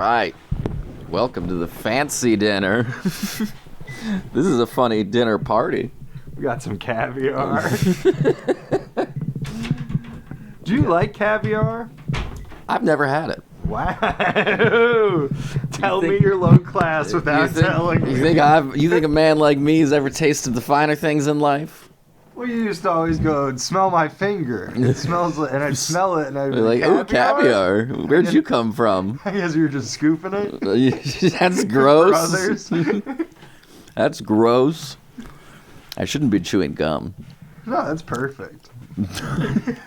right. Welcome to the fancy dinner. This is a funny dinner party. We got some caviar. Do you like caviar? I've never had it. Wow. Tell me you're low class without telling me. You think a man like me has ever tasted the finer things in life? Well, you used to always go, smell my finger. It smells like, and I'd smell it, and I'd be like, oh, caviar. Where'd you come from? I guess you were just scooping it. That's gross. Brothers. That's gross. I shouldn't be chewing gum. No, that's perfect.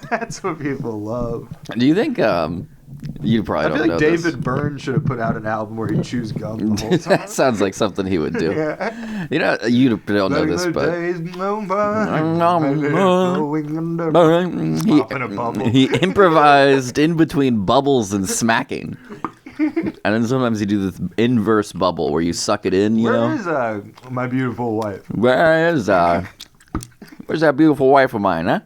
That's what people love. Do you think, you probably don't know I feel like David Byrne should have put out an album where he chews gum the whole time. That sounds like something he would do. Yeah. You know, you don't know this, but he improvised in between bubbles and smacking. And then sometimes you do this inverse bubble where you suck it in, you know? Where is my beautiful wife? Where's that beautiful wife of mine, huh?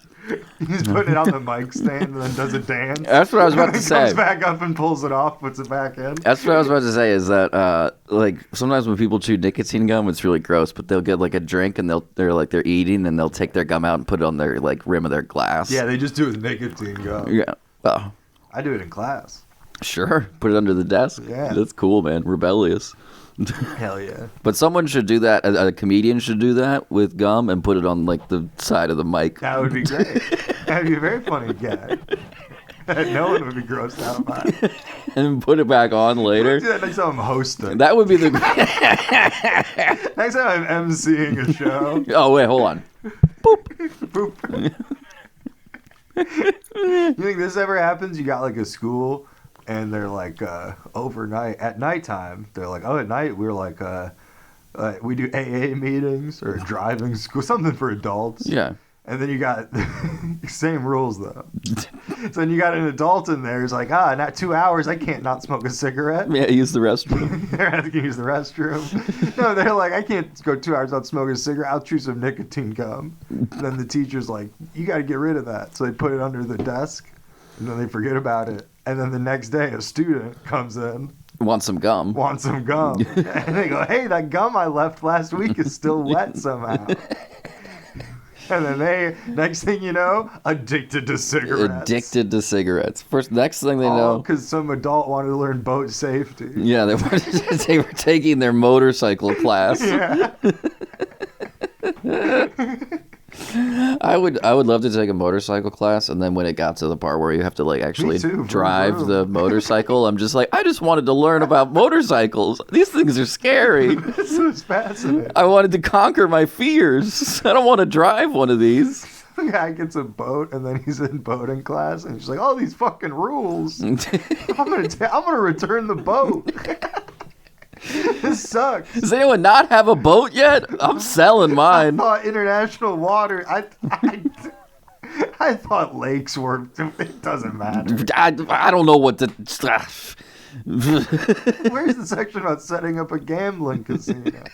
He's putting it on the mic stand and then does a dance. That's what I was about to say. Comes back up and pulls it off, puts it back in. That's what I was about to say is that, like, sometimes when people chew nicotine gum, it's really gross, but they'll get, like, a drink and they're eating and they'll take their gum out and put it on their, like, rim of their glass. Yeah, they just do it with nicotine gum. Yeah. Oh. I do it in class. Sure. Put it under the desk. Yeah. That's cool, man. Rebellious. Hell yeah. But someone should do that. A comedian should do that with gum and put it on, like, the side of the mic. That would be great. That'd be a very funny gag. No one would be grossed out by it. And put it back on later. Do that next time I'm hosting. That would be the... Next time I'm emceeing a show. Oh, wait, hold on. Boop. Boop. You think this ever happens? You got, like, a school... And they're like, overnight, at nighttime, they're like, oh, at night, we're like, we do AA meetings or driving school, something for adults. Yeah. And then you got, same rules, though. So then you got an adult in there who's like, not 2 hours, I can't not smoke a cigarette. Yeah, use the restroom. They're asking to use the restroom. No, they're like, I can't go 2 hours without smoking a cigarette, I'll chew some nicotine gum. And then the teacher's like, you got to get rid of that. So they put it under the desk, and then they forget about it. And then the next day, a student comes in. Want some gum. And they go, hey, that gum I left last week is still wet somehow. And then next thing you know, addicted to cigarettes. Next thing they know. Because some adult wanted to learn boat safety. Yeah, they were taking their motorcycle class. Yeah. I would love to take a motorcycle class, and then when it got to the part where you have to like actually drive the motorcycle, I'm just like, I just wanted to learn about motorcycles. These things are scary. This is fascinating. I wanted to conquer my fears. I don't want to drive one of these. The guy gets a boat, and then he's in boating class, and he's like, "Oh, these fucking rules! I'm gonna return the boat." This sucks. Does anyone not have a boat yet? I'm selling mine. I thought international water. I thought lakes were. It doesn't matter. I don't know what to. Where's the section about setting up a gambling casino?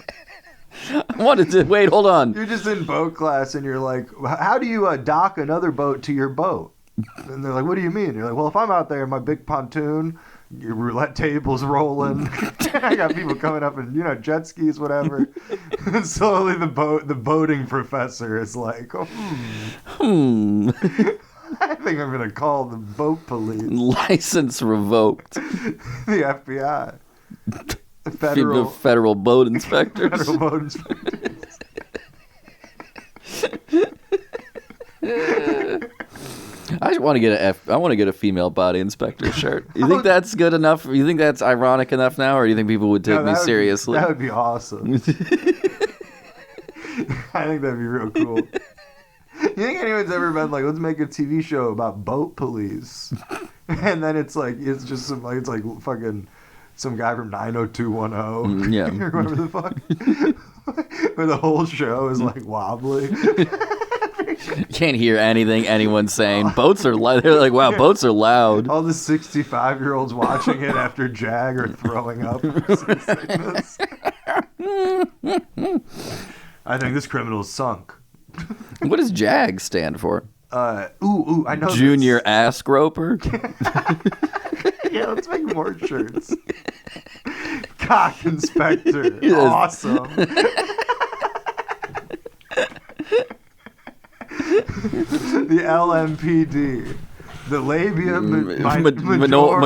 I wanted to wait. Hold on. You're just in boat class, and you're like, "How do you dock another boat to your boat?" And they're like, "What do you mean?" You're like, "Well, if I'm out there in my big pontoon." Your roulette table's rolling. I got people coming up and jet skis, whatever. And slowly the boating professor is like, I think I'm gonna call the boat police. License revoked. The FBI. The federal boat inspectors. Federal boat inspectors. I want to get a female body inspector shirt. You think that's good enough? You think that's ironic enough now, or do you think people would take me seriously? That would be awesome. I think that'd be real cool. You think anyone's ever been like, let's make a TV show about boat police? And then it's just it's like fucking some guy from 90210. Yeah. Remember the fuck? Where the whole show is like wobbly. Can't hear anything anyone's saying. Boats are loud. They're like, wow, boats are loud. All the 65-year-olds watching it after Jag are throwing up. I think this criminal's sunk. What does JAG stand for? I know Junior Ass Groper? Yeah, let's make more shirts. Cock Inspector. Yes. Awesome. The LMPD. The labia Majora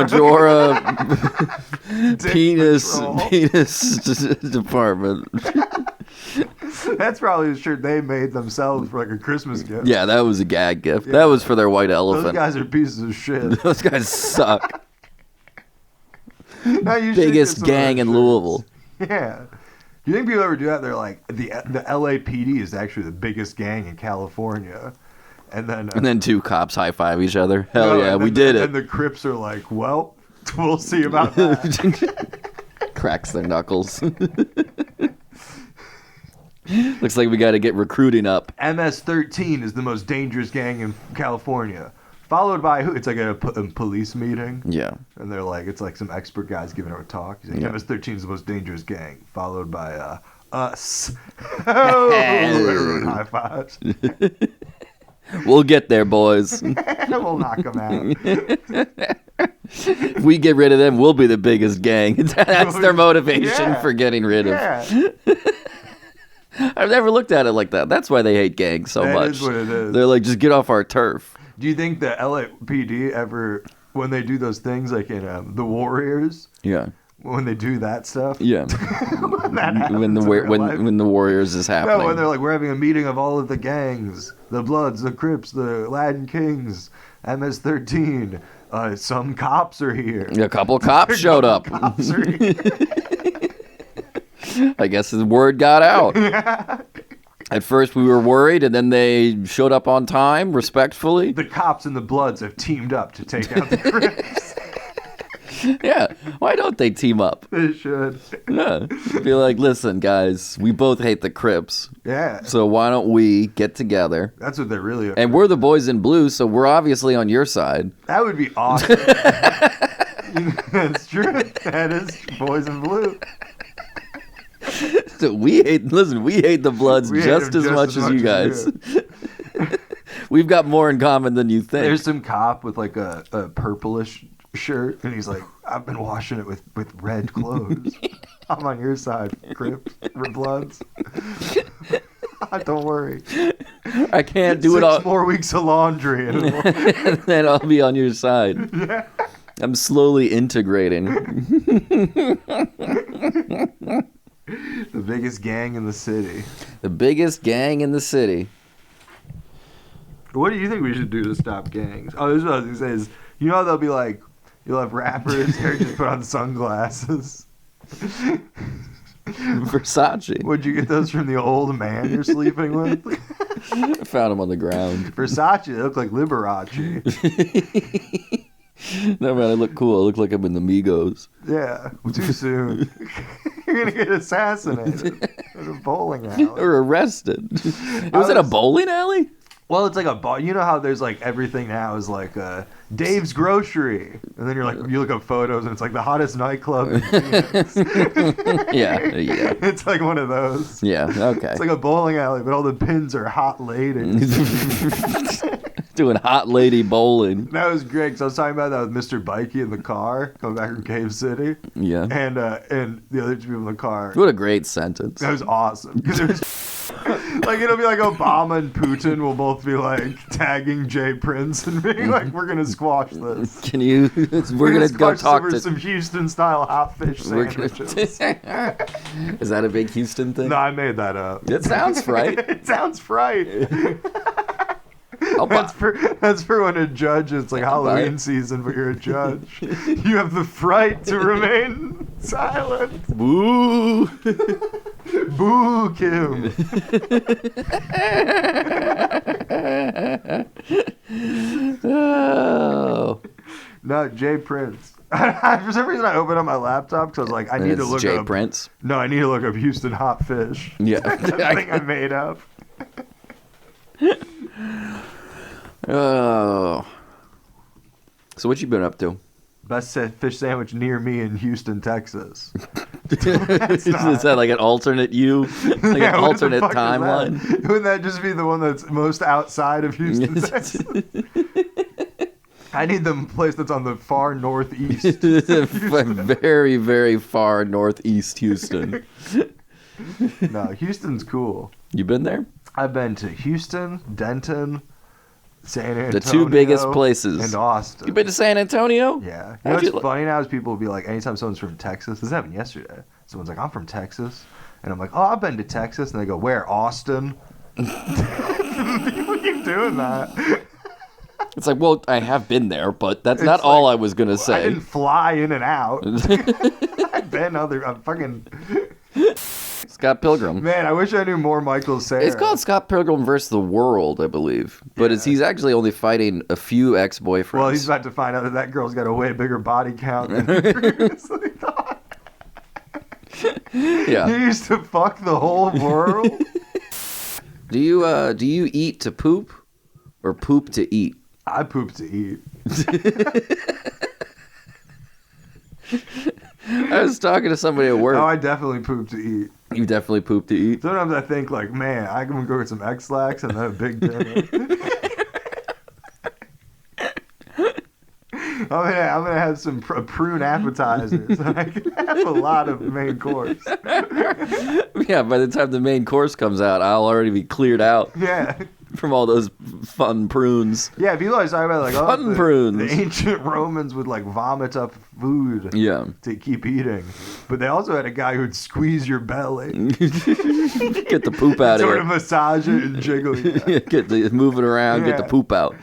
penis department. That's probably a shirt they made themselves for like a Christmas gift. Yeah, that was a gag gift. Yeah. That was for their white elephant. Those guys are pieces of shit. Those guys suck. Now you should Biggest get some gang of in those Louisville. shirts. Yeah. You think people ever do that? They're like, the LAPD is actually the biggest gang in California. And then two cops high five each other. Hell yeah, we did it. And the Crips are like, well, we'll see about that. Cracks their knuckles. Looks like we got to get recruiting up. MS-13 is the most dangerous gang in California. Followed by who? It's like a police meeting. Yeah. And they're like, it's like some expert guys giving a talk. He's like, Yeah. MS-13 is the most dangerous gang. Followed by us. Oh, everyone high fives. We'll get there, boys. We'll knock them out. If we get rid of them, we'll be the biggest gang. That's their motivation Yeah. for getting rid of. Yeah. I've never looked at it like that. That's why they hate gangs so That much. is what it is. They're like, just get off our turf. Do you think the LAPD ever, when they do those things like in The Warriors, Yeah. when they do that stuff? Yeah. When that happens when in real life? when the Warriors is happening. No, when they're like, we're having a meeting of all of the gangs, the Bloods, the Crips, the Latin Kings, MS-13. Some cops are here. A couple cops showed up. Cops are here. I guess the word got out. At first we were worried, and then they showed up on time, respectfully. The cops and the Bloods have teamed up to take out the Crips. Yeah, why don't they team up? They should. Yeah, be like, listen, guys, we both hate the Crips, Yeah. so why don't we get together? That's what they're really. And we're the boys in blue, so we're obviously on your side. That would be awesome. That's true. That is boys in blue. So we hate the Bloods We hate just them as much as you guys. We've got more in common than you think. There's some cop with like a purplish shirt, and he's like, I've been washing it with red clothes. I'm on your side, Crips, Bloods. Don't worry. I can't do it all. 6 more weeks of laundry. And And then I'll be on your side. yeah. I'm slowly integrating. The biggest gang in the city. The biggest gang in the city. What do you think we should do to stop gangs? Oh, this is what I was going to say is, you know how they'll be like, you'll have rappers who just put on sunglasses. Versace. Would you get those from the old man you're sleeping with? I found him on the ground. Versace, they look like Liberace. No, man, I look cool. I look like I'm in the Migos. Yeah, too soon. You're going to get assassinated at a bowling alley. Or arrested. It was at a bowling alley? Well, it's like a bar. You know how there's like everything now is like Dave's Grocery, and then you're like you look up photos and it's like the hottest nightclub in Phoenix. Yeah. It's like one of those. Yeah, okay. It's like a bowling alley, but all the pins are hot ladies. Doing hot lady bowling. That was great because I was talking about that with Mr. Bikey in the car coming back from Cave City. Yeah. And the other 2 people in the car. What a great sentence. That was awesome. Because it was like it'll be like Obama and Putin will both be like tagging Jay Prince and being like, "We're gonna squash this. Can you? We're gonna go squash talk over to some Houston style hot fish sandwiches." Is that a big Houston thing? No, I made that up. It sounds right. It sounds right. I'll buy- That's for when a judge. It's like I'll buy Halloween it. season, but you're a judge. You have the fright to remain silent. Boo. Boo, Kim. Oh. No, Jay Prince. For some reason, I opened up my laptop because I was like, I need to look Jay up. Prince. No, I need to look up Houston hot fish. Yeah. That thing I made up. Oh. So what you been up to? Best fish sandwich near me in Houston, Texas. Is that like an alternate you? Like Yeah, an what the alternate fuck is that? timeline? Wouldn't that just be the one that's most outside of Houston, Texas? I need the place that's on the far northeast. Very, very far northeast Houston. No, Houston's cool. You been there? I've been to Houston, Denton, San Antonio. The two biggest places. And Austin. You been to San Antonio? Yeah. You know what's funny now is people will be like, anytime someone's from Texas, this happened yesterday. Someone's like, I'm from Texas. And I'm like, oh, I've been to Texas. And they go, where? Austin? People keep doing that. It's like, well, I have been there, but that's not all I was going to say. I didn't fly in and out. I've been I'm fucking... Scott Pilgrim. Man, I wish I knew more Michael Cera. It's called Scott Pilgrim versus the World, I believe. But he's actually only fighting a few ex-boyfriends. Well, he's about to find out that girl's got a way bigger body count than he previously thought. Yeah. He used to fuck the whole world. Do you eat to poop or poop to eat? I poop to eat. I was talking to somebody at work. Oh, I definitely poop to eat. You definitely poop to eat? Sometimes I think, like, man, I'm going to go get some X-Lax and then a big dinner. I'm gonna have some prune appetizers. So I can have a lot of main course. Yeah, by the time the main course comes out, I'll already be cleared out. Yeah. From all those fun prunes. Yeah, people always talk about, like, fun prunes. The ancient Romans would, like, vomit up food to keep eating. But they also had a guy who'd squeeze your belly. Get the poop out of Sort it. of massage it and jiggle it. Move it around, get the poop out.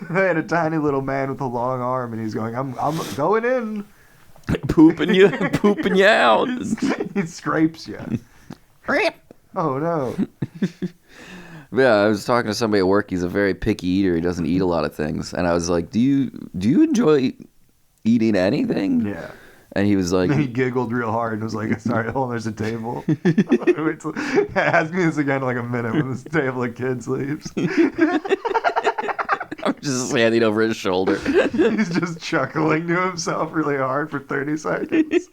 They had a tiny little man with a long arm, and he's going, I'm going in. Pooping you out. He scrapes you. Oh, no. Yeah, I was talking to somebody at work. He's a very picky eater. He doesn't eat a lot of things. And I was like, do you enjoy eating anything? Yeah. And he was like... And he giggled real hard and was like, sorry, hold on, there's a table. Ask me this again in like a minute when this table of kids leaves. I'm just standing over his shoulder. He's just chuckling to himself really hard for 30 seconds.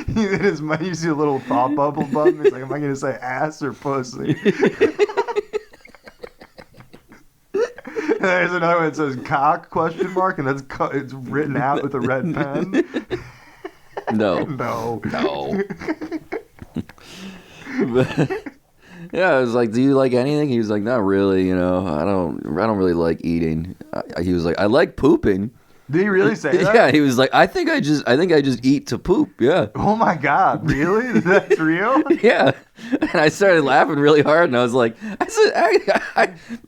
In his mind, you see a little thought bubble button. He's like, am I going to say ass or pussy? And there's another one that says cock, ? And it's written out with a red pen. No. Yeah, I was like, do you like anything? He was like, not really, I don't really like eating. He was like, I like pooping. Did he really say that? Yeah, he was like, I think I just eat to poop. Yeah. Oh my God, really? That's real? Yeah. And I started laughing really hard, and I was like, I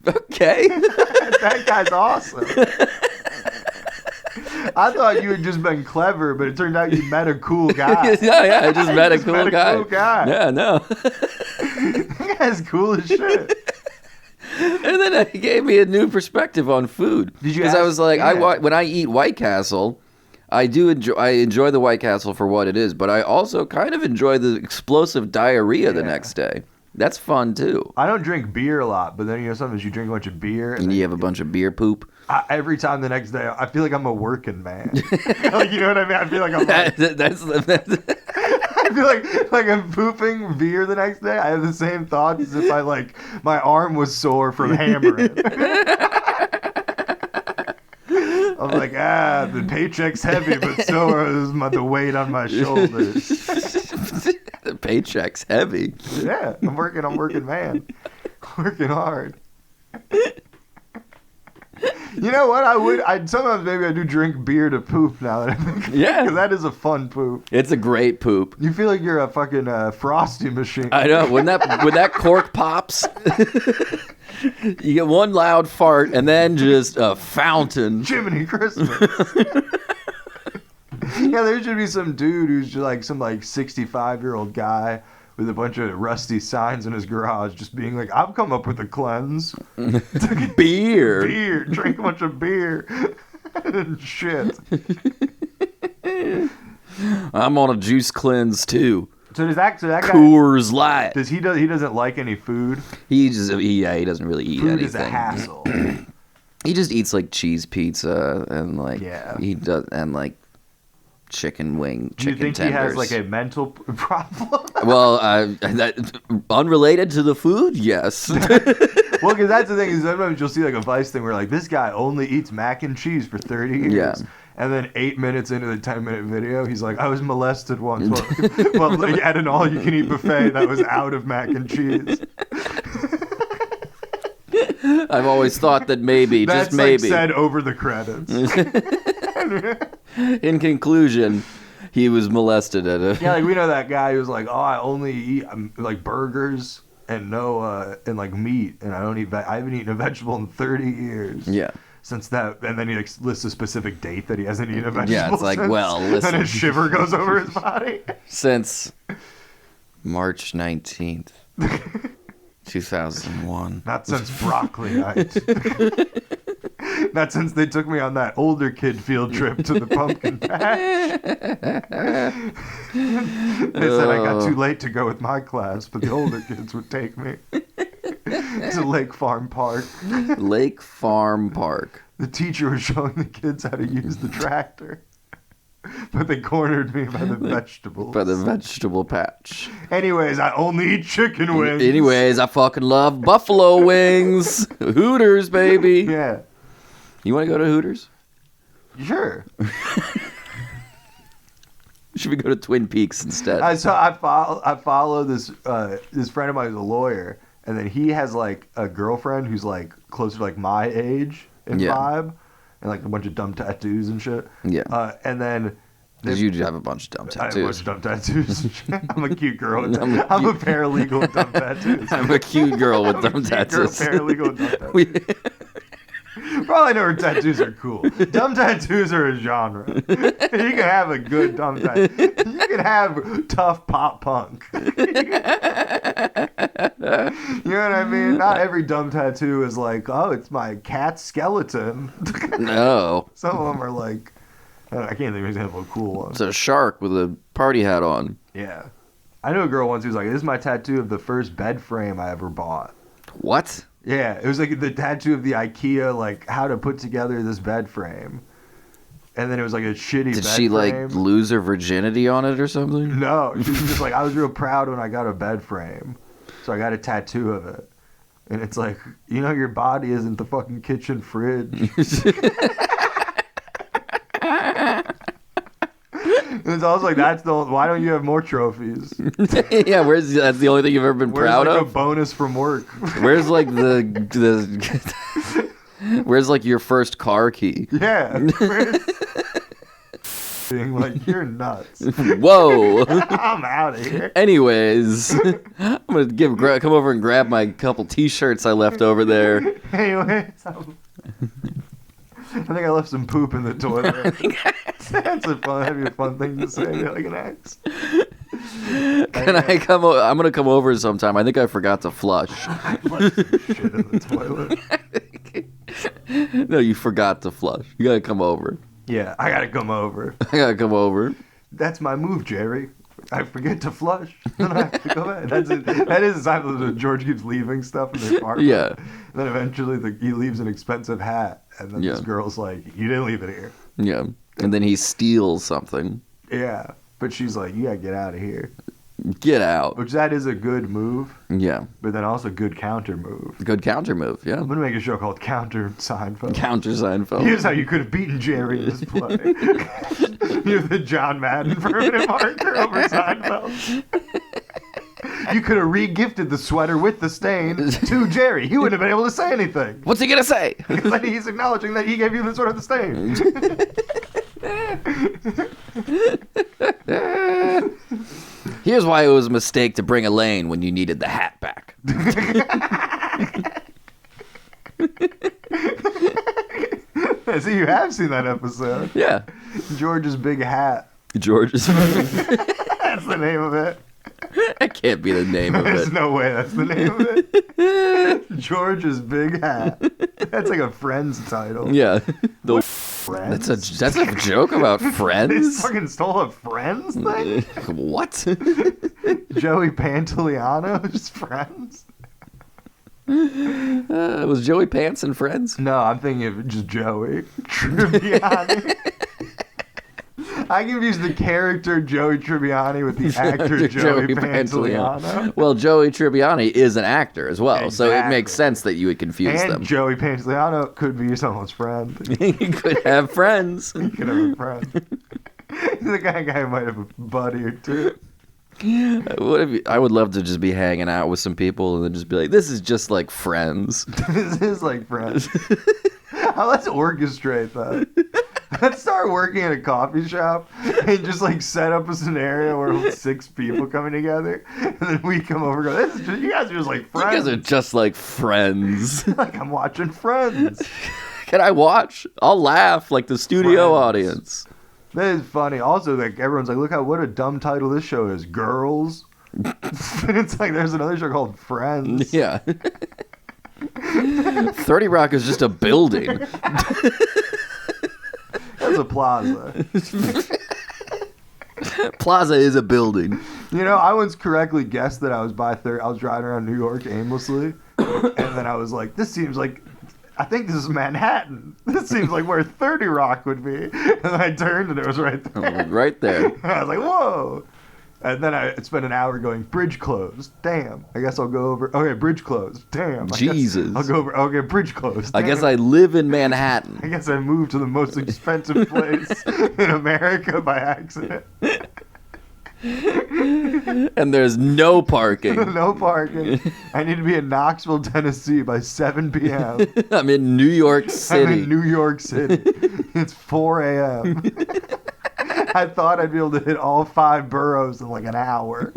okay. That guy's awesome. I thought you had just been clever, but it turned out you met a cool guy. Yeah, I just met a cool guy. Cool guy. Yeah, no. That guy's cool as shit. And then he gave me a new perspective on food. Did you? Because I was like, when I eat White Castle, I enjoy the White Castle for what it is, but I also kind of enjoy the explosive diarrhea the next day. That's fun too. I don't drink beer a lot, but then sometimes you drink a bunch of beer and you have a bunch of beer poop. Every time the next day, I feel like I'm a working man. Like, you know what I mean? I feel like I'm. I feel like I'm pooping beer the next day. I have the same thoughts as if my arm was sore from hammering. I'm like, the paycheck's heavy, but so is the weight on my shoulders. The paycheck's heavy. Yeah, I'm working man. Working hard. You know what? Sometimes maybe I do drink beer to poop now that I think. Yeah. Because that is a fun poop. It's a great poop. You feel like you're a fucking frosty machine. I know. When that cork pops, you get one loud fart and then just a fountain. Jiminy Christmas. Yeah, there should be some dude who's just like some 65-year-old guy with a bunch of rusty signs in his garage just being like, I've come up with a cleanse. Beer. Drink a bunch of beer. Shit. I'm on a juice cleanse too. So does that guy Coors Light. He doesn't like any food? He doesn't really eat anything. Food is a hassle. He just eats cheese pizza and he does and chicken wing, chicken tenders. Do you think he has a mental problem? Well, unrelated to the food, yes. Well, because that's the thing is sometimes you'll see like a Vice thing where like this guy only eats mac and cheese for 30 years. Yeah. And then 8 minutes into the 10-minute video, he's like, I was molested once well, like, at an all-you-can-eat buffet that was out of mac and cheese. I've always thought that maybe, That's just maybe. like said over the credits. In conclusion, he was molested at a... Yeah, like we know that guy who's like, oh, I only eat like burgers and and like meat, and I haven't eaten a vegetable in 30 years. Yeah. Since that, and then he like, lists a specific date that he hasn't eaten a vegetable. Yeah, it's like, since, well, listen. And a shiver goes over his body. Since March 19th, 2001. Not since broccoli night. Not since they took me on that older kid field trip to the pumpkin patch. They said I got too late to go with my class, but the older kids would take me. To Lake Farm Park. Lake Farm Park. The teacher was showing the kids how to use the tractor. But they cornered me by the vegetables. By the vegetable patch. Anyways, I only eat chicken wings. Anyways, I fucking love buffalo wings. Hooters, baby. Yeah. You want to go to Hooters? Sure. Should we go to Twin Peaks instead? I follow this friend of mine who's a lawyer, and then he has like a girlfriend who's like closer to like my age and vibe, and like a bunch of dumb tattoos and shit. Yeah. And then Because you have a bunch of dumb tattoos. I have a bunch of dumb tattoos. I'm a cute girl. I'm a paralegal with dumb tattoos. I'm a cute girl with dumb tattoos. Paralegal with dumb tattoos. For all I know, her tattoos are cool. Dumb tattoos are a genre. You can have a good dumb tattoo. You can have tough pop punk. You know what I mean? Not every dumb tattoo is like, oh, it's my cat's skeleton. No. Some of them are like, I can't think of an example of a cool one. It's a shark with a party hat on. Yeah. I knew a girl once who was like, this is my tattoo of the first bed frame I ever bought. What? Yeah, it was like the tattoo of the IKEA, like how to put together this bed frame. And then it was like a shitty Did bed she frame. like lose her virginity on it or something? No, she was just like, I was real proud when I got a bed frame. So I got a tattoo of it. And it's like, you know, your body isn't the fucking kitchen fridge. And it's also like, why don't you have more trophies? Yeah, that's the only thing you've ever been proud like of? a bonus from work? Where's like where's like your first car key? Yeah. Being like, you're nuts. Whoa. I'm out of here. Anyways, I'm gonna come over and grab my couple T-shirts I left over there. Anyways, I think I left some poop in the toilet. That'd be a fun thing to say. Like an ex. Can I come? I'm gonna come over sometime. I think I forgot to flush. I left some shit in the toilet. No, you forgot to flush. You gotta come over. Yeah, I gotta come over. I gotta come over. That's my move, Jerry. I forget to flush, then I have to go back. That is exactly George keeps leaving stuff in their apartment. Yeah. And then eventually he leaves an expensive hat, and then this girl's like, "You didn't leave it here." Yeah. And then he steals something. Yeah, but she's like, "You gotta get out of here." Get out. Which that is a good move. Yeah. But then also good counter move. Good counter move, yeah. I'm gonna make a show called Counter Seinfeld. Counter Seinfeld. Here's how you could have beaten Jerry in this play. You're the John Madden permanent marker over Seinfeld. You could have re-gifted the sweater with the stain to Jerry. He wouldn't have been able to say anything. What's he gonna say? Because then he's acknowledging that he gave you the sweater with the stain. Here's why it was a mistake to bring Elaine when you needed the hat back. See, you have seen that episode. Yeah. George's Big Hat. George's. That's the name of it. That can't be the name of There's it. no way that's the name of it. George's Big Hat. That's like a Friends title. Yeah. The Friends? That's a joke about They Friends? fucking stole a Friends thing? What? Joey Pantoliano's Friends? Was Joey Pants in Friends? No, I'm thinking of just Joey Tribbiani. I confused the character Joey Tribbiani with the actor Joey Pantoliano. Well, Joey Tribbiani is an actor as well, so it makes sense that you would confuse them. And Joey Pantoliano could be someone's friend. He could have friends. He could have a friend. The guy might have a buddy or two. I would love to just be hanging out with some people and then just be like, this is just like friends. This is like friends. Let's orchestrate that. Let's start working at a coffee shop and just like set up a scenario where 6 people coming together, and then we come over and go, this is just, you guys are just like friends. You guys are just like friends. Like I'm watching Friends. Can I watch? I'll laugh like the studio audience. That is funny. Also, like everyone's like, look what a dumb title this show is, Girls. It's like there's another show called Friends. Yeah. 30 Rock is just a building. That's a plaza. Plaza is a building. You know, I once correctly guessed that I was I was driving around New York aimlessly, and then I was like, this seems like, I think this is Manhattan. This seems like where 30 Rock would be. And then I turned and it was right there. Right there. I was like, whoa. And then I spent an hour going, bridge closed. Damn. I guess I'll go over. Okay, bridge closed. Damn. Jesus. I'll go over. Okay, bridge closed. Damn. I guess I live in Manhattan. I guess I moved to the most expensive place in America by accident. And there's no parking. No parking. I need to be in Knoxville, Tennessee by 7 p.m. I'm in New York City. I'm in New York City. It's 4 a.m. I thought I'd be able to hit all 5 boroughs in like an hour.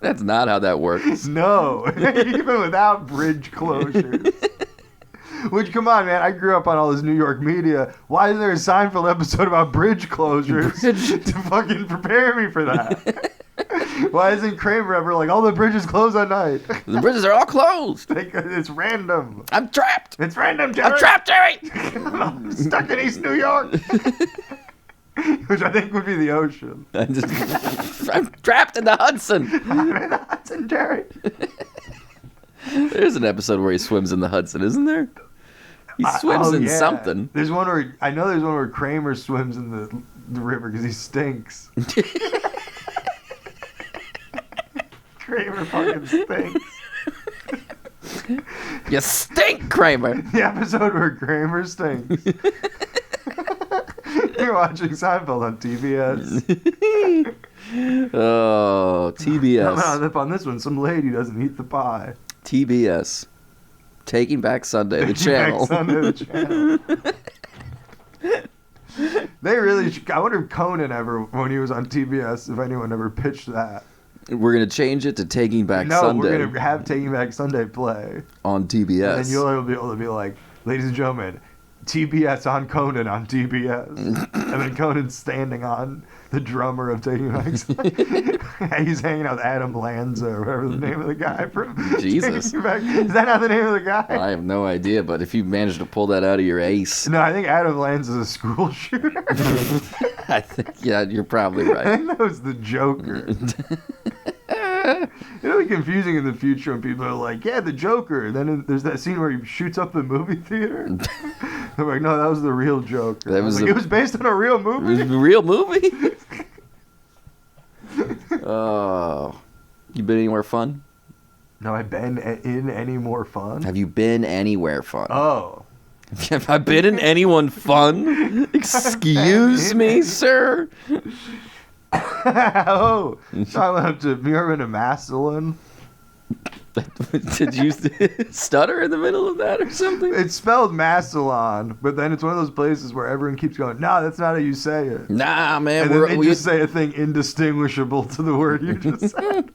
That's not how that works. No. Even without bridge closures. Which, come on, man. I grew up on all this New York media. Why isn't there a Seinfeld episode about bridge closures to fucking prepare me for that? Why isn't Kramer ever like, all the bridges close at night? The bridges are all closed. It's random. I'm trapped. It's random, Jerry. I'm trapped, Jerry. I'm stuck in East New York. Which I think would be the ocean. I'm trapped in the Hudson. I'm in the Hudson, Jerry. There's an episode where he swims in the Hudson, isn't there? He swims in something. There's one where Kramer swims in the river because he stinks. Kramer fucking stinks. You stink, Kramer. The episode where Kramer stinks. You're watching Seinfeld on TBS. Oh, TBS. On this one, some lady doesn't eat the pie. TBS. Taking Back Sunday, the channel. They really. I wonder if Conan ever, when he was on TBS, if anyone ever pitched that. We're gonna change it to Taking Back Sunday. No, we're gonna have Taking Back Sunday play on TBS. And then you'll be able to be like, ladies and gentlemen, TBS on Conan on TBS. And then Conan's standing on the drummer of Taking Back Sunday. He's hanging out with Adam Lanza or whatever the name of the guy from Jesus. Taking Back. Is that not the name of the guy? I have no idea, but if you managed to pull that out of your ace. No, I think Adam Lanza is a school shooter. I think, yeah, you're probably right. I think that was the Joker. It'll be confusing in the future when people are like, yeah, the Joker. And then there's that scene where he shoots up the movie theater. I'm like, no, that was the real Joker. It was based on a real movie? It was a real movie? Oh. You been anywhere fun? No, I've been in any more fun. Have you been anywhere fun? Oh. Have I been in anyone fun? Excuse me, sir? Oh, so I went up to, have you ever been to Massillon? Did you stutter in the middle of that or something? It's spelled Massillon, but then it's one of those places where everyone keeps going, nah, that's not how you say it. Nah, man. And then they just say a thing indistinguishable to the word you just said.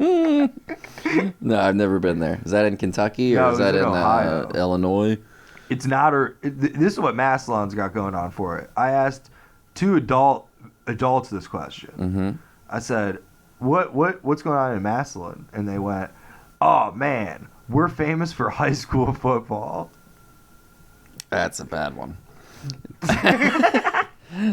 No, I've never been there. Is that in Kentucky or is that in Ohio? Illinois? It's not. This is what Massillon's got going on for it. I asked 2 adults this question. Mm-hmm. I said, what's going on in Massillon? And they went, oh man, we're famous for high school football. That's a bad one.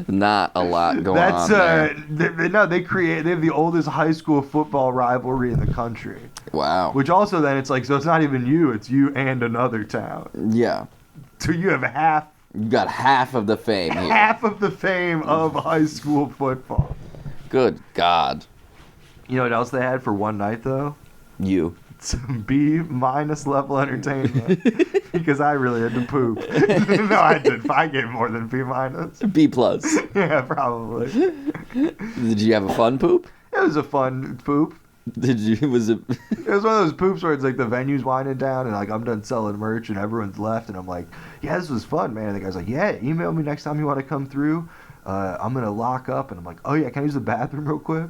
Not a lot going on there. They have the oldest high school football rivalry in the country. Wow. Which also then it's like, so it's not even you, it's you and another town. Yeah. So you have half. You got half of the fame here. Half of the fame of high school football. Good God. You know what else they had for one night, though? You. Some B- level entertainment. Because I really had to poop. No, I didn't. I gave more than B-. B plus. Yeah, probably. Did you have a fun poop? It was a fun poop. Did you? Was it? It was one of those poops where it's like the venue's winding down and like I'm done selling merch and everyone's left and I'm like, yeah, this was fun, man. And the guy's like, yeah, email me next time you want to come through. I'm gonna lock up. And I'm like, oh yeah, can I use the bathroom real quick?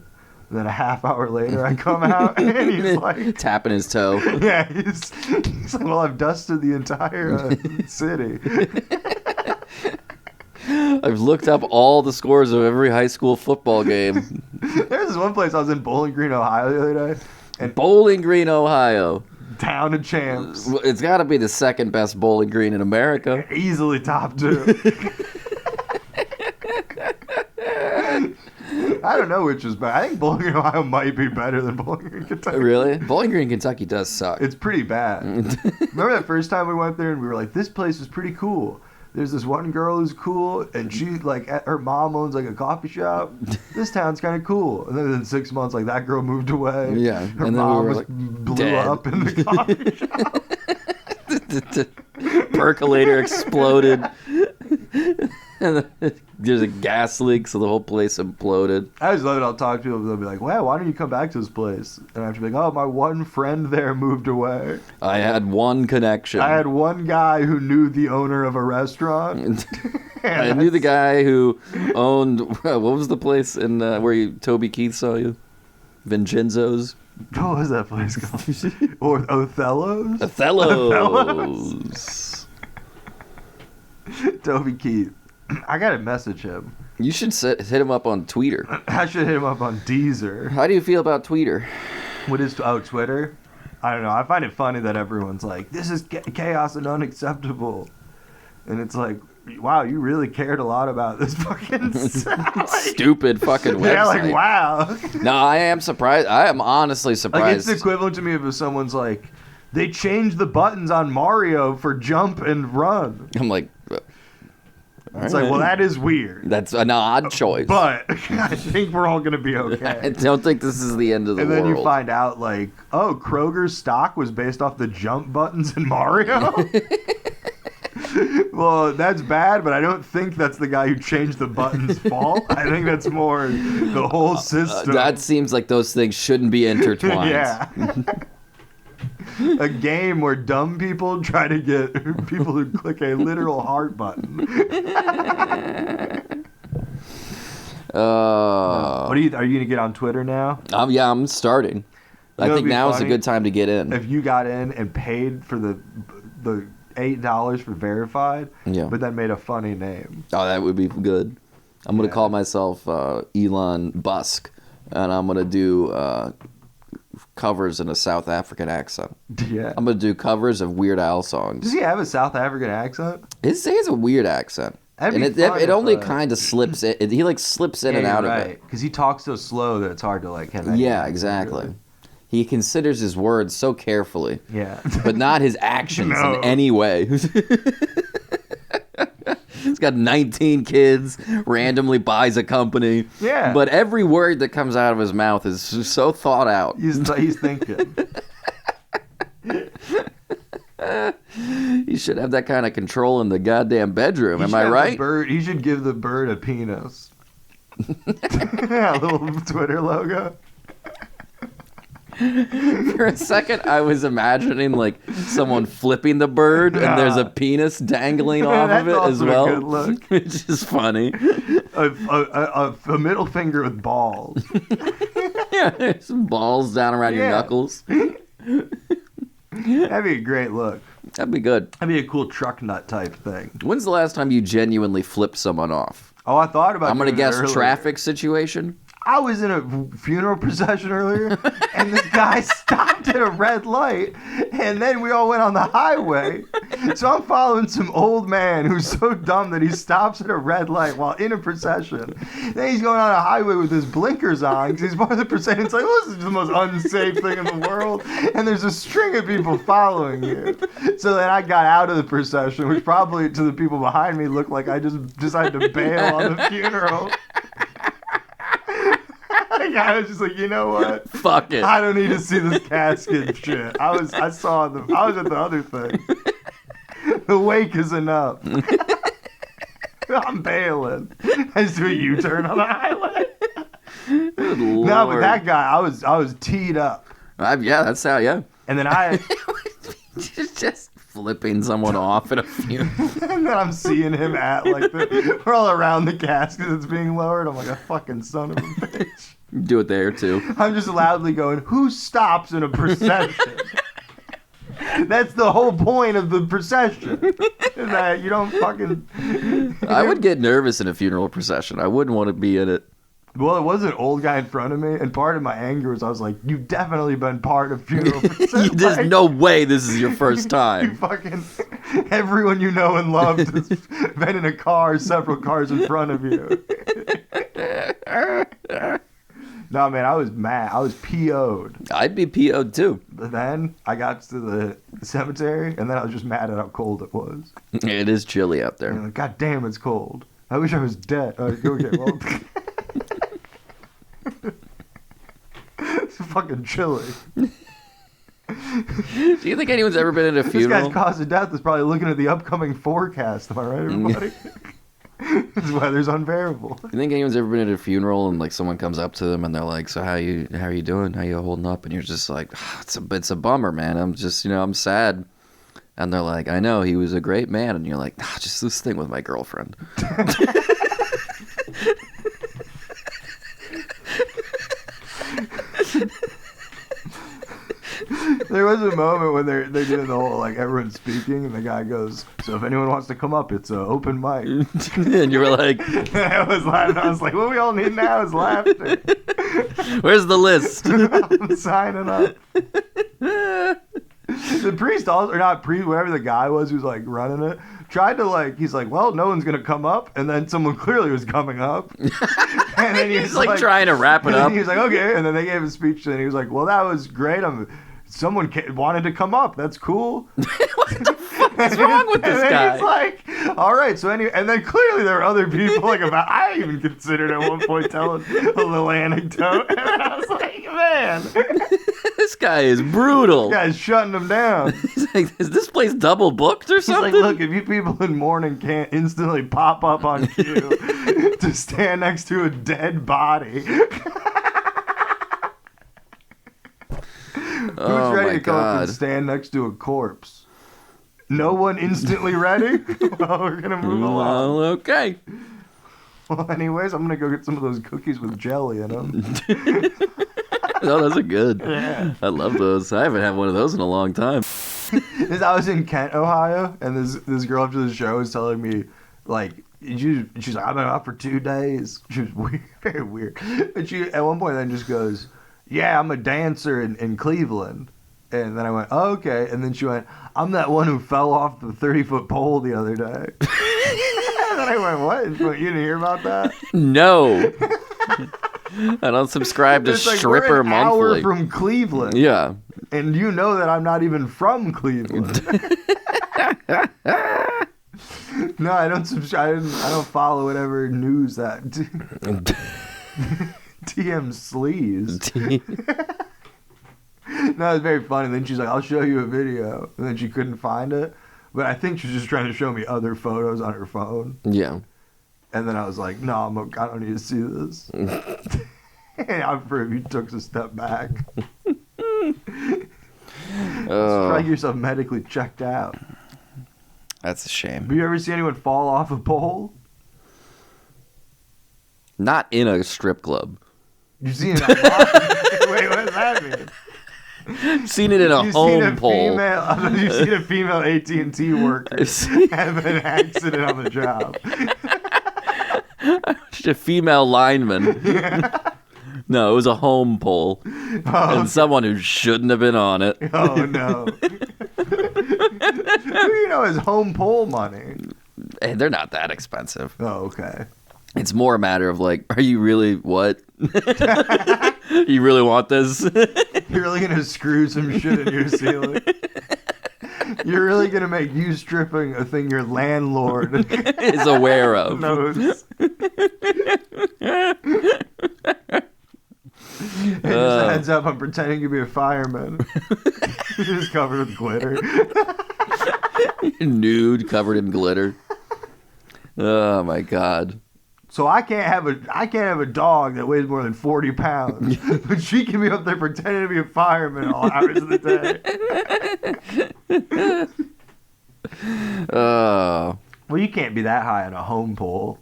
And then a half hour later, I come out and he's like tapping his toe. Yeah, he's like, well, I've dusted the entire city. I've looked up all the scores of every high school football game. There's this one place I was in Bowling Green, Ohio the other day. And Bowling Green, Ohio. Town of champs. It's got to be the second best Bowling Green in America. Easily top 2. I don't know which is better. I think Bowling Green, Ohio might be better than Bowling Green, Kentucky. Really? Bowling Green, Kentucky does suck. It's pretty bad. Remember that first time we went there and we were like, this place is pretty cool. There's this one girl who's cool, and she, like, her mom owns, like, a coffee shop. This town's kind of cool. And then in 6 months, like, that girl moved away. Yeah. Her and then mom we were, was like, blew dead. up in the coffee shop. Percolator exploded. And there's a gas leak, so the whole place imploded. I just love it. I'll talk to people, and they'll be like, wow, why don't you come back to this place? And I have to be like, oh, my one friend there moved away. I had one connection. I had one guy who knew the owner of a restaurant. I knew the guy who owned, what was the place in where Toby Keith saw you? Vincenzo's? What was that place called? Or Othello's? Othello's. Toby Keith. I gotta message him. You should hit him up on Twitter. I should hit him up on Deezer. How do you feel about Twitter? What is Twitter? I don't know. I find it funny that everyone's like, this is chaos and unacceptable. And it's like, wow, you really cared a lot about this fucking stupid fucking website. Yeah, like, wow. No, I am surprised. I am honestly surprised. Like, it's the equivalent to me if someone's like, they changed the buttons on Mario for jump and run. I'm like, it's like, well, that is weird. That's an odd choice. But I think we're all going to be okay. I don't think this is the end of the world. And then you find out, like, oh, Kroger's stock was based off the jump buttons in Mario? Well, that's bad, but I don't think that's the guy who changed the buttons' fault. I think that's more the whole system. That seems like those things shouldn't be intertwined. Yeah. A game where dumb people try to get people to click a literal heart button. Are you gonna get on Twitter now? Yeah, I'm starting. I think now is a good time to get in. If you got in and paid for the $8 for verified, yeah, but then made a funny name. Oh, that would be good. I'm gonna call myself Elon Busk, and I'm gonna do covers in a South African accent. Yeah. I'm gonna do covers of Weird Al songs. Does he have a South African accent? He has a weird accent. And it only kind of slips in. He like slips in and out of it. Because he talks so slow that it's hard to like him. Yeah, exactly. Really. He considers his words so carefully. Yeah. But not his actions in any way. He's got 19 kids, randomly buys a company. Yeah. But every word that comes out of his mouth is so thought out. He's thinking. He should have that kind of control in the goddamn bedroom. Am I right? He should give the bird a penis. A little Twitter logo. For a second, I was imagining like someone flipping the bird and there's a penis dangling off of it as well. That's a good look. Which is funny. A middle finger with balls. Yeah, there's some balls down around your knuckles. That'd be a great look. That'd be good. That'd be a cool truck nut type thing. When's the last time you genuinely flipped someone off? Oh, I thought about it. I'm going to guess earlier. Traffic situation. I was in a funeral procession earlier, and this guy stopped at a red light, and then we all went on the highway. So I'm following some old man who's so dumb that he stops at a red light while in a procession. Then he's going on a highway with his blinkers on because he's part of the procession. It's like, well, this is the most unsafe thing in the world, and there's a string of people following you. So then I got out of the procession, which probably to the people behind me looked like I just decided to bail on the funeral. I was just like, you know what? Fuck it. I don't need to see this casket shit. I was at the other thing. The wake is enough. I'm bailing. I just do a U-turn on the highway. Good No, but Lord. that guy, I was teed up. Yeah, that's how. Yeah. And then I just flipping someone off at a funeral. and then I'm seeing him at like we're all around the casket that's being lowered. I'm like a fucking son of a bitch. Do it there too. I'm just loudly going, who stops in a procession? That's the whole point of the procession. Is that you don't fucking... I would get nervous in a funeral procession. I wouldn't want to be in it. Well, it was an old guy in front of me, and part of my anger was I was like, you've definitely been part of funeral procession. There's like, no way this is your first you time. fucking... Everyone you know and loved has been in a car, several cars in front of you. No, man, I was mad. I was PO'd. I'd be PO'd too. But then I got to the cemetery, and then I was just mad at how cold it was. It is chilly out there. And like, God damn, it's cold. I wish I was dead. Okay, well... It's fucking chilly. Do you think anyone's ever been at a funeral? This guy's cause of death is probably looking at the upcoming forecast. Am I right, everybody? This weather's unbearable. You think anyone's ever been at a funeral and like someone comes up to them and they're like, "So how are you doing? How you holding up?" And you're just like, "It's a bummer, man. I'm just I'm sad." And they're like, "I know, he was a great man." And you're like, "Just this thing with my girlfriend." There was a moment when they're doing the whole like everyone's speaking and the guy goes, "So if anyone wants to come up, it's an open mic." And you were like, I was laughing. I was like, "What we all need now is laughter." "Where's the list?" I'm signing up. The priest also, or not priest, whatever the guy was who's like running it, tried to like, he's like, well, no one's gonna come up, and then someone clearly was coming up, and then he's like trying to wrap it up. He was like, okay, and then they gave a speech, and he was like, well, that was great. Someone wanted to come up. That's cool. What the fuck is wrong with this guy? He's like, all right. So and then clearly there were other people like about. I even considered at one point telling a little anecdote, and I was like, man, this guy is brutal. this guy's shutting them down. He's like, is this place double booked or something? He's like, look, if you people in mourning can't instantly pop up on cue to stand next to a dead body. Who's ready to come up and stand next to a corpse? No one instantly ready? Well, we're going to move along. Well, okay. Well, anyways, I'm going to go get some of those cookies with jelly in them. Oh, those are good. Yeah. I love those. I haven't had one of those in a long time. I was in Kent, Ohio, and this girl after the show was telling me, like, she's like, I've been out for 2 days. She was weird, very weird. But she, at one point, then just goes, yeah, I'm a dancer in Cleveland. And then I went, oh, okay. And then she went, I'm that one who fell off the 30-foot pole the other day. And then I went, what? You didn't hear about that? No. I don't subscribe to It's like, Stripper we're an Monthly. hour from Cleveland. Yeah. And you know that I'm not even from Cleveland. No, I don't subscribe. I don't follow whatever news that TM sleaze. No, it's very funny. And then she's like, I'll show you a video. And then she couldn't find it. But I think she's just trying to show me other photos on her phone. Yeah. And then I was like, no, I don't need to see this. And I'm afraid you took a step back. Strike yourself medically checked out. That's a shame. Have you ever seen anyone fall off a pole? Not in a strip club. You've seen it online? Wait, what does that mean? I've seen it in a home pole. You've seen a female AT&T worker have an accident on the job. Just a female lineman. Yeah. No, it was a home pole. Oh, And someone who shouldn't have been on it. oh no. Who do you know has home pole money? Hey, they're not that expensive. Oh, okay. It's more a matter of like, are you really what? You really want this? You're really going to screw some shit in your ceiling? You're really going to make you stripping a thing your landlord Is aware of. knows? And just heads up, I'm pretending to be a fireman. Just covered with glitter. Nude, covered in glitter. Oh my God. So I can't have a dog that weighs more than 40 pounds, but she can be up there pretending to be a fireman all hours of the day. Well, you can't be that high on a home pole.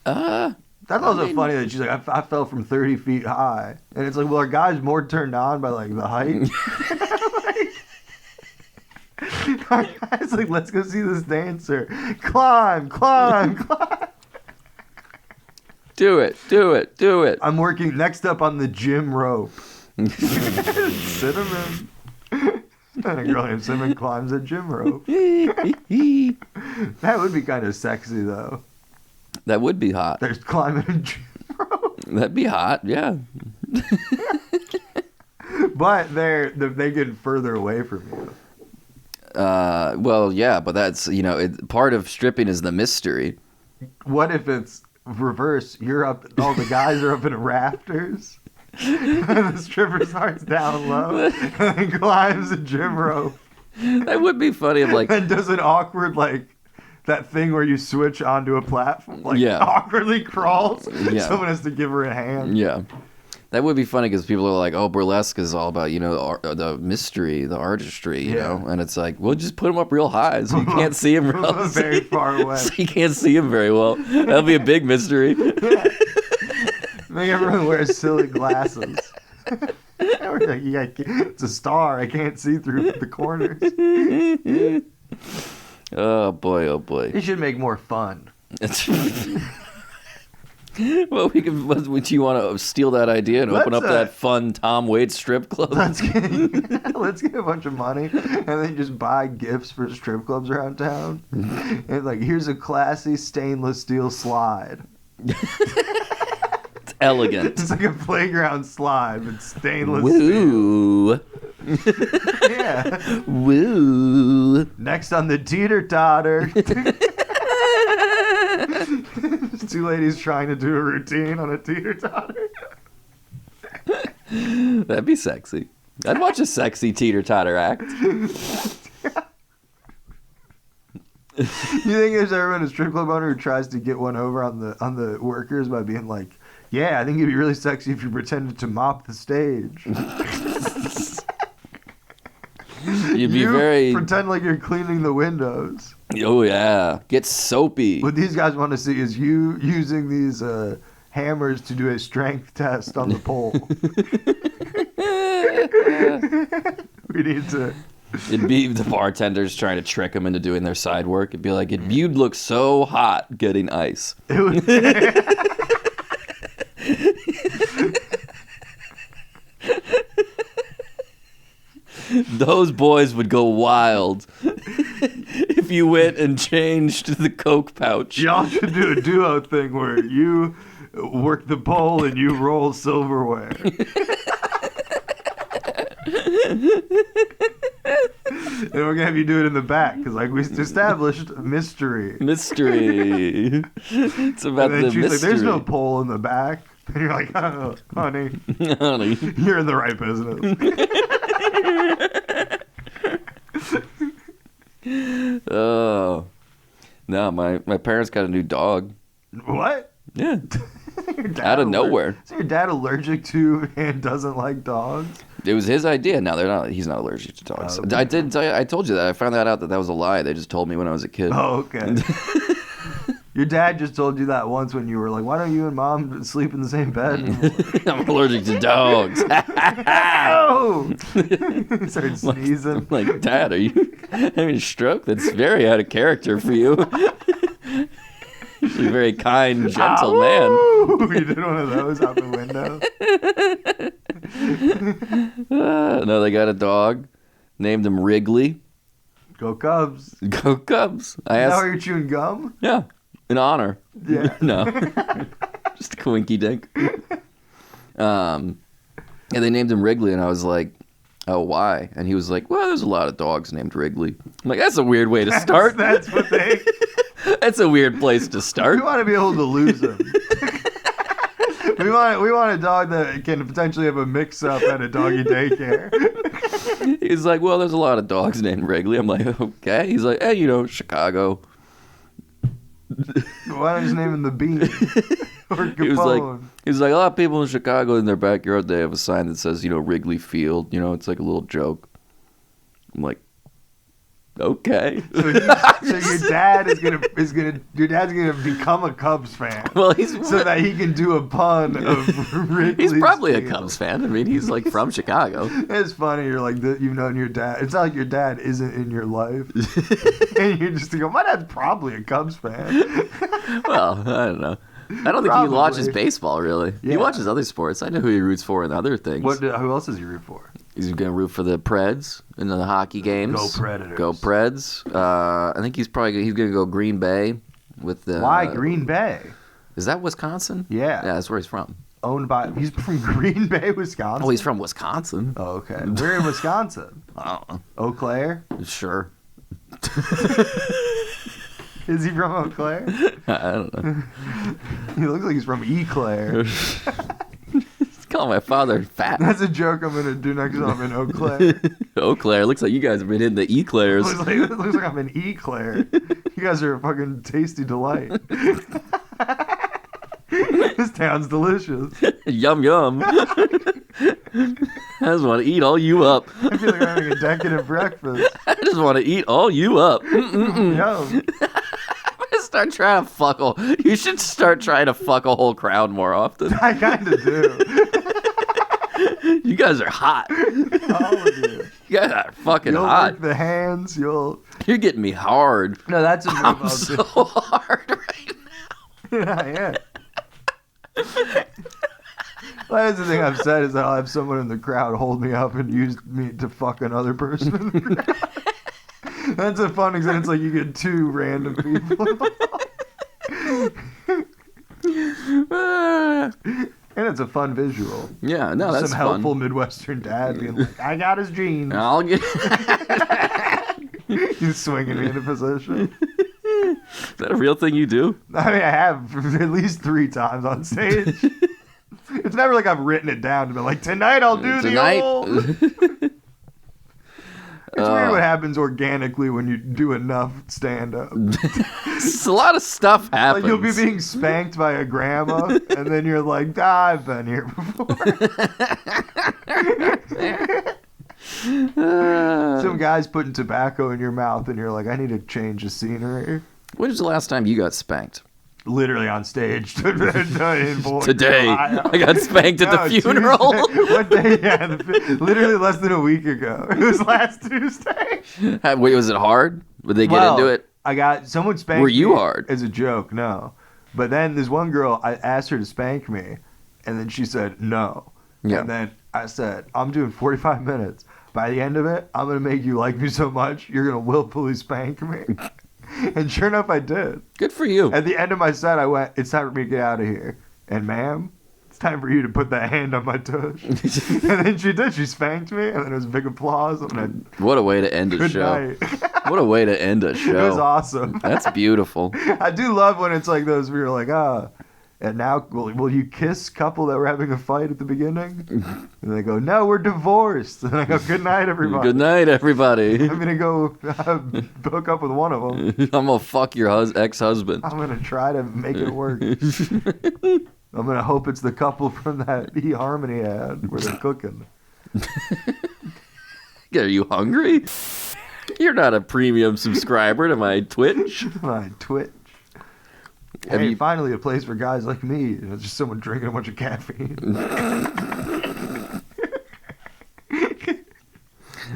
That's also funny that she's like, I fell from 30 feet high. And it's like, well, are guys more turned on by, like, the height? Our guys like, let's go see this dancer. Climb. Do it. I'm working next up on the gym rope. Cinnamon. And a girl named Cinnamon climbs a gym rope. That would be kind of sexy, though. That would be hot. There's climbing a gym rope. That'd be hot, yeah. But they get further away from you. Well, yeah, but that's, part of stripping is the mystery. What if it's reverse? You're up, all the guys are up in rafters. And the stripper starts down low and climbs a gym rope. That would be funny if, like... And does an awkward, like, that thing where you switch onto a platform, like, awkwardly crawls. Yeah. Someone has to give her a hand. Yeah. That would be funny because people are like, oh, burlesque is all about, the mystery, the artistry, you know? And it's like, well, just put him up real high so you can't see him very far away. So you can't see him very well. That'll be a big mystery. Yeah. Make everyone wear silly glasses. It's a star. I can't see through the corners. Oh, boy. It should make more fun. Well, would you want to steal that idea and open up that fun Tom Waits strip club? Let's get a bunch of money and then just buy gifts for strip clubs around town. And like, here's a classy stainless steel slide. It's elegant. It's like a playground slide, but stainless Woo. steel. Yeah. Woo. Next on the teeter-totter. Two ladies trying to do a routine on a teeter-totter. That'd be sexy. I'd watch a sexy teeter-totter act. You think there's ever been a strip club owner who tries to get one over on the workers by being like, yeah, I think it'd be really sexy if you pretended to mop the stage. Pretend like you're cleaning the windows. Oh, yeah. Get soapy. What these guys want to see is you using these hammers to do a strength test on the pole. We need to... It'd be the bartenders trying to trick them into doing their side work. It'd be like, you'd look so hot getting ice. Those boys would go wild if you went and changed the Coke pouch. Y'all should do a duo thing where you work the pole and you roll silverware. And we're going to have you do it in the back because, like we established, mystery. Mystery. It's about the mystery. Like, there's no pole in the back. And you're like, oh, honey. Honey. You're in the right business. Oh. No, my parents got a new dog. What? Yeah. Out of nowhere. So your dad allergic to and doesn't like dogs? It was his idea. No, they're not. He's not allergic to dogs. I didn't tell you. I told you that. I found that out that was a lie. They just told me when I was a kid. Oh, okay. Your dad just told you that once when you were like, why don't you and mom sleep in the same bed? I'm allergic to dogs. Oh! He started sneezing. I'm like, Dad, are you having a stroke? That's very out of character for you. You're a very kind, gentle man. You did one of those out the window. No, they got a dog. Named him Wrigley. Go Cubs. Go Cubs. Is that why you're chewing gum? Yeah. In honor. Yeah. No. Just a quinky dink. And they named him Wrigley, and I was like, oh, why? And he was like, well, there's a lot of dogs named Wrigley. I'm like, that's a weird way to start. That's what they... That's a weird place to start. We want to be able to lose them. We we want a dog that can potentially have a mix-up at a doggy daycare. He's like, well, there's a lot of dogs named Wrigley. I'm like, okay. He's like, hey, Chicago. Why don't you just name him the Bean? Or Capone? He was like, a lot of people in Chicago in their backyard, they have a sign that says, Wrigley Field. It's like a little joke. I'm like, okay. So your dad your dad's gonna become a Cubs fan. Well, so that he can do a pun of Wrigley's He's probably Field. a Cubs fan. I mean, he's like from Chicago. It's funny. You're like, you've known your dad. It's not like your dad isn't in your life, and you're just go, my dad's probably a Cubs fan. Well, I don't know. I don't think he watches baseball, really. Yeah. He watches other sports. I know who he roots for in other things. Who else does he root for? He's going to root for the Preds in the hockey games. Go Predators. Go Preds. I think he's going to go Green Bay with the. Why Green Bay? Is that Wisconsin? Yeah. Yeah, that's where he's from. He's from Green Bay, Wisconsin. Oh, he's from Wisconsin. Oh, okay. Where in Wisconsin? I don't know. Eau Claire? Sure. Is he from Eau Claire? I don't know. He looks like he's from Eclair. Call my father fat. That's a joke I'm gonna do next time I'm in Eau Claire. Eau Claire. Looks like you guys have been hitting the Eclairs. Looks like I'm in Eclair. You guys are a fucking tasty delight. This town's delicious. Yum yum. I just want to eat all you up. I feel like I'm having a decadent breakfast. I just want to eat all you up. Yum. Start trying to fuck You should start trying to fuck a whole crowd more often. I kind of do. You guys are hot. All of you. You guys are fucking hot. You'll work the hands. You're getting me hard. No, that's a move I'm so hard right now. Yeah. Well, that's the thing I've said is that I'll have someone in the crowd hold me up and use me to fuck another person in the crowd. That's a fun example. It's like you get two random people. And it's a fun visual. Yeah, no, that's some helpful Midwestern dad being like, I got his jeans. I'll get. He's swinging me into position. Is that a real thing you do? I mean, I have at least 3 times on stage. It's never like I've written it down to be like, tonight I'll do the old. It's weird what happens organically when you do enough stand-up. A lot of stuff happens. Like you'll be being spanked by a grandma, and then you're like, I've been here before. Some guy's putting tobacco in your mouth, and you're like, I need to change the scenery. When was the last time you got spanked? Literally on stage. Today. I got spanked at the funeral. What day? Yeah, literally less than a week ago. It was last Tuesday. Wait, was it hard? Would they get into it? Someone spanked me. Were you hard? As a joke, no. But then there's one girl, I asked her to spank me, and then she said no. Yeah. And then I said, I'm doing 45 minutes. By the end of it, I'm going to make you like me so much, you're going to willfully spank me. And sure enough, I did. Good for you. At the end of my set, I went, it's time for me to get out of here. And ma'am, it's time for you to put that hand on my tush. And then she did. She spanked me, and then it was big applause. And what a way to end a show. Night. What a way to end a show. It was awesome. That's beautiful. I do love when it's like those where you're like, and now will you kiss couple that were having a fight at the beginning? And they go, no, we're divorced. And I go, good night, everybody. Good night, everybody. I'm going to go hook up with one of them. I'm going to fuck your ex-husband. I'm going to try to make it work. I'm going to hope it's the couple from that eHarmony ad where they're cooking. Are you hungry? You're not a premium subscriber to my Twitch. My Twitch. Hey, finally a place for guys like me. It's just someone drinking a bunch of caffeine.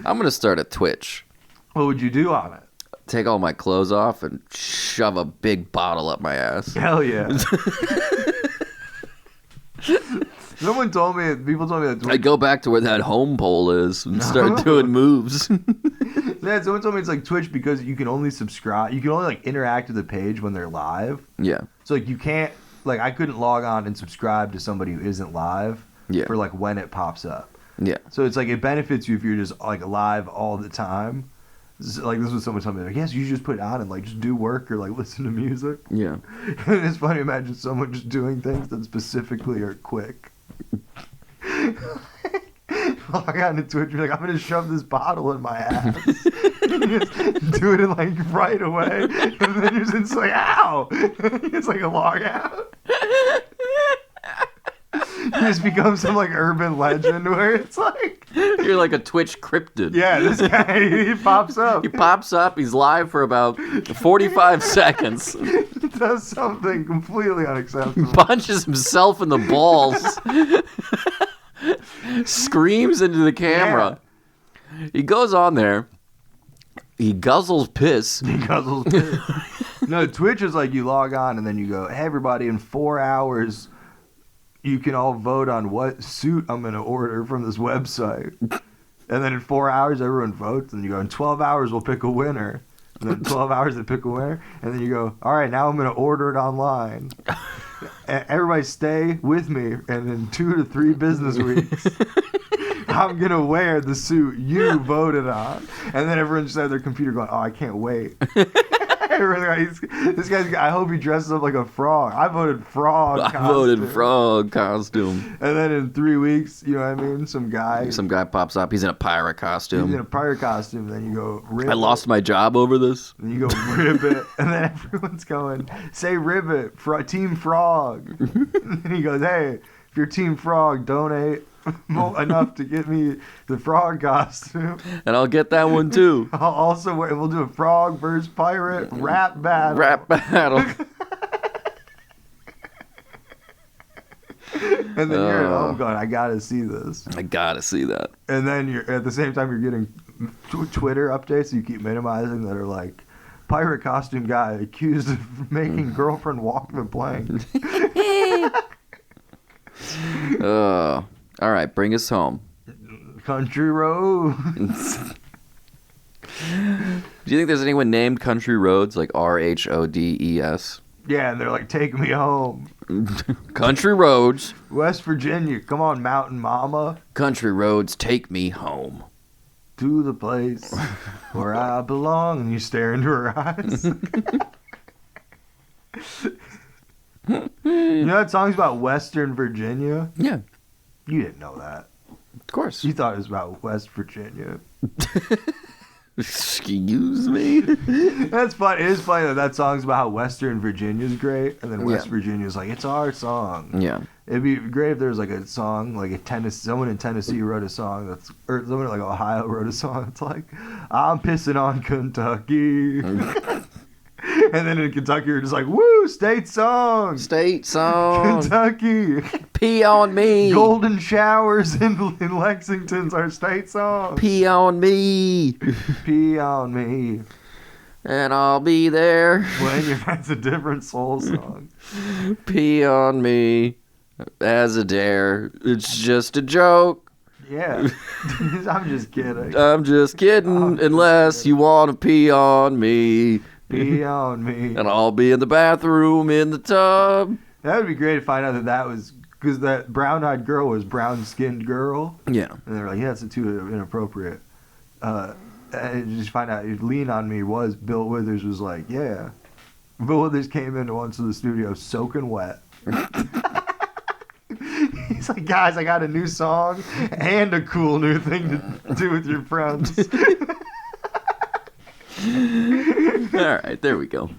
I'm going to start a Twitch. What would you do on it? Take all my clothes off and shove a big bottle up my ass. Hell yeah. People told me that I go back to where that home pole is and start doing moves. Yeah, someone told me it's like Twitch because you can only subscribe. You can only like interact with the page when they're live. Yeah. So like you can't I couldn't log on and subscribe to somebody who isn't live. Yeah. For like when it pops up. Yeah. So it's like it benefits you if you're just like live all the time. like this was someone telling me like, yes, you just put it on and like just do work or like listen to music. Yeah. And it's funny to imagine someone just doing things that specifically are quick. Log on to Twitch, you're like, I'm gonna shove this bottle in my ass. And you just do it in like right away, and then you're just like, ow! It's like a log out. You just become some like urban legend where it's like you're like a Twitch cryptid. Yeah, this guy he pops up. He pops up. He's live for about 45 seconds. He does something completely unacceptable. Punches himself in the balls. Screams into the camera. Yeah. He goes on there. He guzzles piss. No, Twitch is like you log on and then you go, hey, everybody, in 4 hours, you can all vote on what suit I'm going to order from this website. And then in 4 hours, everyone votes. And you go, in 12 hours, we'll pick a winner. And then 12 hours, they pick a winner. And then you go, all right, now I'm going to order it online. Everybody stay with me, and in 2 to 3 business weeks, I'm going to wear the suit you voted on. And then everyone's at their computer going, oh, I can't wait. This guy's, I hope he dresses up like a frog. I voted frog costume. I voted frog costume. And then in 3 weeks, you know what I mean? Some guy pops up. He's in a pirate costume. Then you go, ribbit. I lost my job over this. And you go, ribbit. And then everyone's going, say ribbit, Team Frog. And then he goes, hey, if you're Team Frog, donate enough to get me the frog costume. And I'll get that one too. I'll also we'll do a frog versus pirate rap battle. And then you're at home going, I gotta see this. I gotta see that. And then you're at the same time you're getting Twitter updates you keep minimizing that are like, pirate costume guy accused of making girlfriend walk the plank. All right, bring us home. Country Road. Do you think there's anyone named Country Roads, like RHODES? Yeah, and they're like, take me home. Country Roads. West Virginia, come on, Mountain Mama. Country Roads, take me home. To the place where I belong. And you stare into her eyes. You know that song's about Western Virginia? Yeah. You didn't know that. Of course. You thought it was about West Virginia. Excuse me? That's funny. It is funny that song's about how Western Virginia's great, and then West Virginia's like, it's our song. Yeah. It'd be great if there was like a song, like someone in Tennessee wrote a song or someone in like Ohio wrote a song. It's like, I'm pissing on Kentucky. And then in Kentucky, you're just like, woo, state song. State song. Kentucky. Pee on me. Golden showers in Lexington's our state song. Pee on me. Pee on me. And I'll be there. That's a different soul song. Pee on me as a dare. It's just a joke. Yeah. I'm just kidding. I'm just kidding. Unless you want to pee on me. Pee on me. And I'll be in the bathroom in the tub. That would be great to find out that was because that brown-eyed girl was brown-skinned girl. Yeah. And they were like, yeah, that's too inappropriate. And you just find out, Lean on Me was, Bill Withers was like, yeah. Bill Withers came into once to the studio soaking wet. He's like, guys, I got a new song and a cool new thing to do with your friends. All right, there we go.